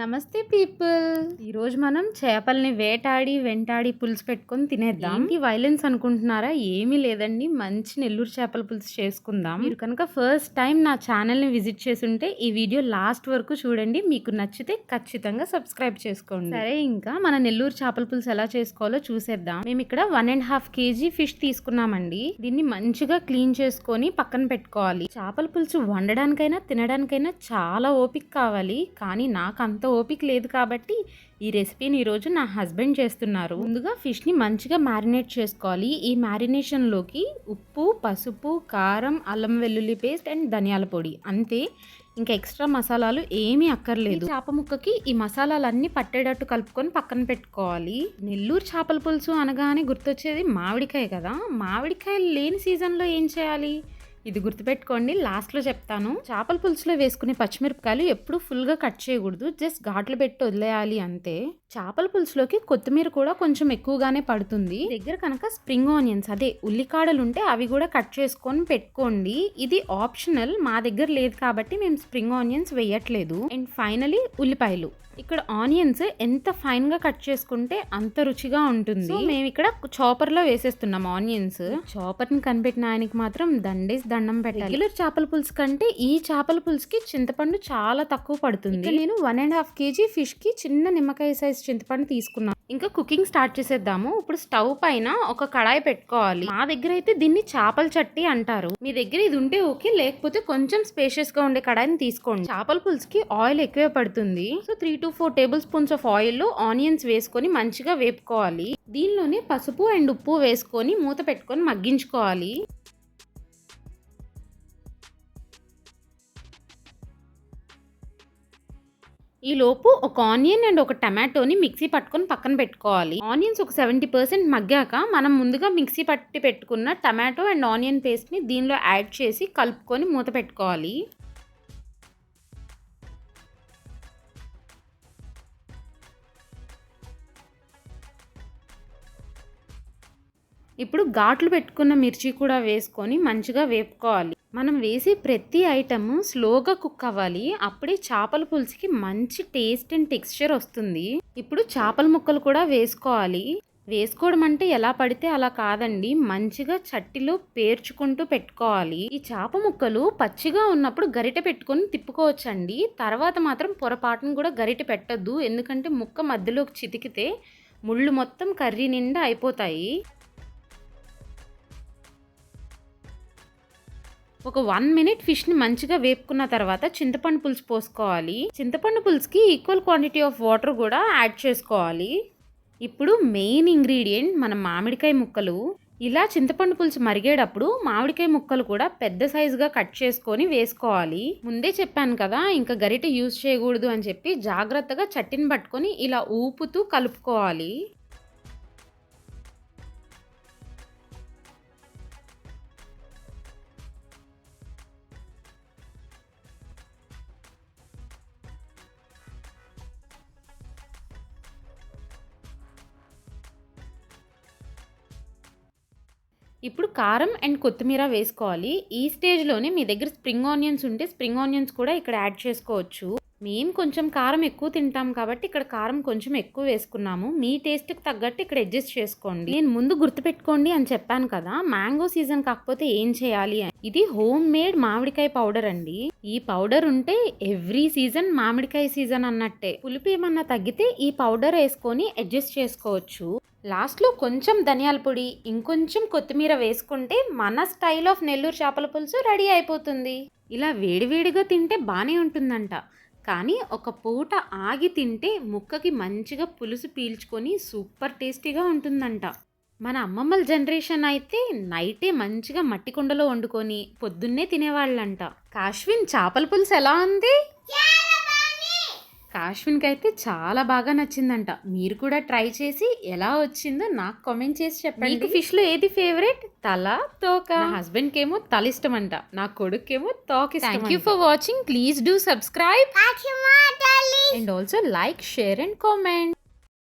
నమస్తే పీపుల్. ఈరోజు మనం చేపల్ని వెంటాడి పులుసు పెట్టుకొని తినేద్దాం. ఏంటి వైలెన్స్ అనుకుంటున్నారా? ఏమీ లేదండి, మంచి నెల్లూరు చేపల పులుసు చేసుకుందాం. మీరు కనుక ఫస్ట్ టైం నా ఛానల్ని విజిట్ చేస్తుంటే ఈ వీడియో లాస్ట్ వరకు చూడండి. మీకు నచ్చితే ఖచ్చితంగా సబ్స్క్రైబ్ చేసుకోండి. సరే, ఇంకా మన నెల్లూరు చేపల పులుసు ఎలా చేసుకోవాలో చూసేద్దాం. మేము ఇక్కడ 1.5 kg ఫిష్ తీసుకున్నామండి. దీన్ని మంచిగా క్లీన్ చేసుకొని పక్కన పెట్టుకోవాలి. చేపల పులుసు వండడానికైనా తినడానికైనా చాలా ఓపిక కావాలి, కానీ నాకు అంత ఓపిక లేదు కాబట్టి ఈ రెసిపీని ఈరోజు నా హస్బెండ్ చేస్తున్నారు. ముందుగా ఫిష్ని మంచిగా మ్యారినేట్ చేసుకోవాలి. ఈ మ్యారినేషన్లోకి ఉప్పు, పసుపు, కారం, అల్లం వెల్లుల్లి పేస్ట్ అండ్ ధనియాల పొడి, అంతే. ఇంకా ఎక్స్ట్రా మసాలాలు ఏమీ అక్కర్లేదు. చేప ముక్కకి ఈ మసాలాలన్నీ పట్టేటట్టు కలుపుకొని పక్కన పెట్టుకోవాలి. నెల్లూరు చేపల పులుసు అనగానే గుర్తొచ్చేది మామిడికాయ కదా. మామిడికాయలు లేని సీజన్లో ఏం చేయాలి? ఇది గుర్తుపెట్టుకోండి, లాస్ట్లో చెప్తాను. చేపల పులుసులో వేసుకునే పచ్చిమిరపకాయలు ఎప్పుడు ఫుల్గా కట్ చేయకూడదు, జస్ట్ ఘాట్లు పెట్టి వదిలేయాలి అంతే. చేపల పులుసులోకి కొత్తిమీర కూడా కొంచెం ఎక్కువగానే పడుతుంది. దగ్గర కనుక స్ప్రింగ్ ఆనియన్స్, అదే ఉల్లికాడలు ఉంటే అవి కూడా కట్ చేసుకొని పెట్టుకోండి. ఇది ఆప్షనల్, మా దగ్గర లేదు కాబట్టి మేము స్ప్రింగ్ ఆనియన్స్ వేయట్లేదు. అండ్ ఫైనలీ ఉల్లిపాయలు. ఇక్కడ ఆనియన్స్ ఎంత ఫైన్ గా కట్ చేసుకుంటే అంత రుచిగా ఉంటుంది. మేము ఇక్కడ చాపర్ లో వేసేస్తున్నాం ఆనియన్స్. చాపర్ ని కనిపెట్టిన ఆయనకి మాత్రం దండేసి దండం పెట్టాలి. రెగ్యులర్ చేపల పులుసు కంటే ఈ చేపల పులుసుకి చింతపండు చాలా తక్కువ పడుతుంది. నేను 1.5 kg ఫిష్ కి చిన్న నిమ్మకాయ సైజ్ చింతపండు తీసుకున్నాను. ఇంకా కుకింగ్ స్టార్ట్ చేసేద్దాము. ఇప్పుడు స్టవ్ పైన ఒక కడాయి పెట్టుకోవాలి. మా దగ్గర అయితే దీన్ని చేపల చట్టి అంటారు. మీ దగ్గర ఇది ఉంటే ఓకే, లేకపోతే కొంచెం స్పేషియస్ గా ఉండే కడాయిని తీసుకోండి. చేపల పులుసుకి ఆయిల్ ఎక్కువే పడుతుంది. So 3 to 4 table spoons of oil లో ఆనియన్స్ వేసుకొని మంచిగా వేపుకోవాలి. దీనిలోనే పసుపు అండ్ ఉప్పు వేసుకొని మూత పెట్టుకొని మగ్గించుకోవాలి. ఈ లోపు ఒక ఆనియన్ అండ్ ఒక టమాటోని మిక్సీ పట్టుకొని పక్కన పెట్టుకోవాలి. ఆనియన్స్ ఒక 70% మగ్గాక మనం ముందుగా మిక్సీ పట్టి పెట్టుకున్న టమాటో అండ్ ఆనియన్ పేస్ట్ని దీనిలో యాడ్ చేసి కలుపుకొని మూత పెట్టుకోవాలి. ఇప్పుడు ఘాట్లు పెట్టుకున్న మిర్చి కూడా వేసుకొని మంచిగా వేపుకోవాలి. మనం వేసే ప్రతి ఐటమ్ స్లోగా కుక్ అవ్వాలి, అప్పుడే చేపల పులుసుకి మంచి టేస్ట్ అండ్ టెక్స్చర్ వస్తుంది. ఇప్పుడు చేపల ముక్కలు కూడా వేసుకోవాలి. వేసుకోవడం అంటే ఎలా పడితే అలా కాదండి, మంచిగా చట్టిలో పేర్చుకుంటూ పెట్టుకోవాలి. ఈ చేప ముక్కలు పచ్చిగా ఉన్నప్పుడు గరిటె పెట్టుకొని తిప్పుకోవచ్చండి. తర్వాత మాత్రం పొరపాటును కూడా గరిటె పెట్టద్దు, ఎందుకంటే ముక్క మధ్యలోకి చితికితే ముళ్ళు మొత్తం కర్రీ నిండా అయిపోతాయి. ఒక 1 minute ఫిష్ని మంచిగా వేపుకున్న తర్వాత చింతపండు పులుసు పోసుకోవాలి. చింతపండు పులుసుకి ఈక్వల్ క్వాంటిటీ ఆఫ్ వాటర్ కూడా యాడ్ చేసుకోవాలి. ఇప్పుడు మెయిన్ ఇంగ్రీడియంట్ మన మామిడికాయ ముక్కలు. ఇలా చింతపండు పులుసు మరిగేటప్పుడు మామిడికాయ ముక్కలు కూడా పెద్ద సైజుగా కట్ చేసుకొని వేసుకోవాలి. ముందే చెప్పాను కదా, ఇంకా గరిటె యూజ్ చేయకూడదు అని చెప్పి జాగ్రత్తగా చట్టిని పట్టుకొని ఇలా ఊపుతూ కలుపుకోవాలి. ఇప్పుడు కారం అండ్ కొత్తిమీర వేసుకోవాలి. ఈ స్టేజ్లోనే మీ దగ్గర స్ప్రింగ్ ఆనియన్స్ ఉంటే స్ప్రింగ్ ఆనియన్స్ కూడా ఇక్కడ యాడ్ చేసుకోవచ్చు. మేము కొంచెం కారం ఎక్కువ తింటాం కాబట్టి ఇక్కడ కారం కొంచెం ఎక్కువ వేసుకున్నాము. మీ టేస్ట్కి తగ్గట్టు ఇక్కడ అడ్జస్ట్ చేసుకోండి. నేను ముందు గుర్తుపెట్టుకోండి అని చెప్పాను కదా, మ్యాంగో సీజన్ కాకపోతే ఏం చేయాలి అని. ఇది హోమ్ మేడ్ మామిడికాయ పౌడర్ అండి. ఈ పౌడర్ ఉంటే ఎవ్రీ సీజన్ మామిడికాయ సీజన్ అన్నట్టే. పులుపు ఏమన్నా తగ్గితే ఈ పౌడర్ వేసుకొని అడ్జస్ట్ చేసుకోవచ్చు. లాస్ట్లో కొంచెం ధనియాల పొడి, ఇంకొంచెం కొత్తిమీర వేసుకుంటే మన స్టైల్ ఆఫ్ నెల్లూరు చేపల పులుసు రెడీ అయిపోతుంది. ఇలా వేడివేడిగా తింటే బాగానే ఉంటుందంట, కానీ ఒక పూట ఆగి తింటే ముక్కకి మంచిగా పులుసు పీల్చుకొని సూపర్ టేస్టీగా ఉంటుందంట. మన అమ్మమ్మల జనరేషన్ అయితే నైటే మంచిగా మట్టి కుండలో వండుకొని పొద్దున్నే తినేవాళ్ళంట. కాశ్విన్, చేపల పులుసు ఎలా ఉంది? కాశ్విన్కి అయితే చాలా బాగా నచ్చిందంట. మీరు కూడా ట్రై చేసి ఎలా వచ్చిందో నాకు కామెంట్ చేసి చెప్పండి. మీకు ఫిష్లో ఏది ఫేవరెట్? తల, తోక? నా హస్బెండ్కి ఏమో తల ఇష్టం అంట, నా కొడుకేమో తోక ఇష్టం. Thank you for watching. Please do subscribe and also like, share and comment.